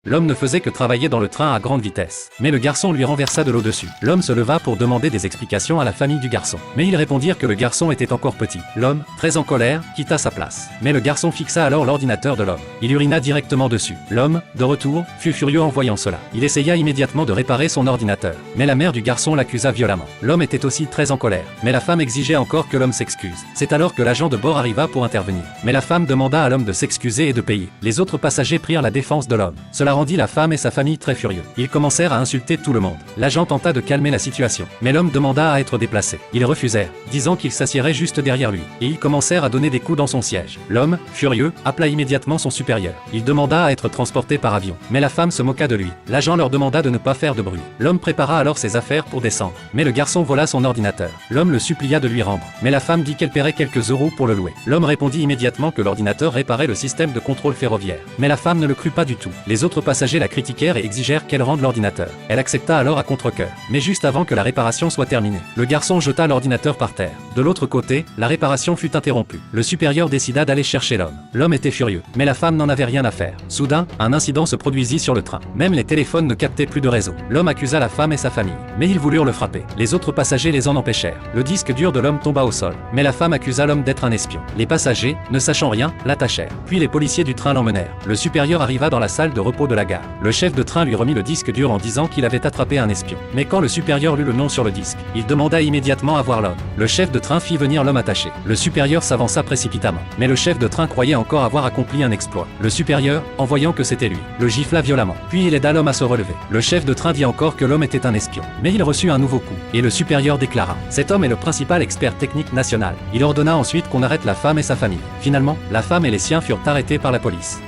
L'homme ne faisait que travailler dans le train à grande vitesse. Mais le garçon lui renversa de l'eau dessus. L'homme se leva pour demander des explications à la famille du garçon. Mais ils répondirent que le garçon était encore petit. L'homme, très en colère, quitta sa place. Mais le garçon fixa alors l'ordinateur de l'homme. Il urina directement dessus. L'homme, de retour, fut furieux en voyant cela. Il essaya immédiatement de réparer son ordinateur. Mais la mère du garçon l'accusa violemment. L'homme était aussi très en colère. Mais la femme exigeait encore que l'homme s'excuse. C'est alors que l'agent de bord arriva pour intervenir. Mais la femme demanda à l'homme de s'excuser et de payer. Les autres passagers prirent la défense de l'homme. Cela rendit la femme et sa famille très furieux. Ils commencèrent à insulter tout le monde. L'agent tenta de calmer la situation, mais l'homme demanda à être déplacé. Ils refusèrent, disant qu'il s'assiérait juste derrière lui, et ils commencèrent à donner des coups dans son siège. L'homme, furieux, appela immédiatement son supérieur. Il demanda à être transporté par avion, mais la femme se moqua de lui. L'agent leur demanda de ne pas faire de bruit. L'homme prépara alors ses affaires pour descendre, mais le garçon vola son ordinateur. L'homme le supplia de lui rendre, mais la femme dit qu'elle paierait quelques euros pour le louer. L'homme répondit immédiatement que l'ordinateur réparait le système de contrôle ferroviaire, mais la femme ne le crut pas du tout. Les autres passagers la critiquèrent et exigèrent qu'elle rende l'ordinateur. Elle accepta alors à contre-cœur. Mais juste avant que la réparation soit terminée, le garçon jeta l'ordinateur par terre. De l'autre côté, la réparation fut interrompue. Le supérieur décida d'aller chercher l'homme. L'homme était furieux, mais la femme n'en avait rien à faire. Soudain, un incident se produisit sur le train. Même les téléphones ne captaient plus de réseau. L'homme accusa la femme et sa famille, mais ils voulurent le frapper. Les autres passagers les en empêchèrent. Le disque dur de l'homme tomba au sol, mais la femme accusa l'homme d'être un espion. Les passagers, ne sachant rien, l'attachèrent. Puis les policiers du train l'emmenèrent. Le supérieur arriva dans la salle de repos de la gare. Le chef de train lui remit le disque dur en disant qu'il avait attrapé un espion. Mais quand le supérieur lut le nom sur le disque, il demanda immédiatement à voir l'homme. Le chef de train fit venir l'homme attaché. Le supérieur s'avança précipitamment. Mais le chef de train croyait encore avoir accompli un exploit. Le supérieur, en voyant que c'était lui, le gifla violemment. Puis il aida l'homme à se relever. Le chef de train dit encore que l'homme était un espion. Mais il reçut un nouveau coup. Et le supérieur déclara: cet homme est le principal expert technique national. Il ordonna ensuite qu'on arrête la femme et sa famille. Finalement, la femme et les siens furent arrêtés par la police.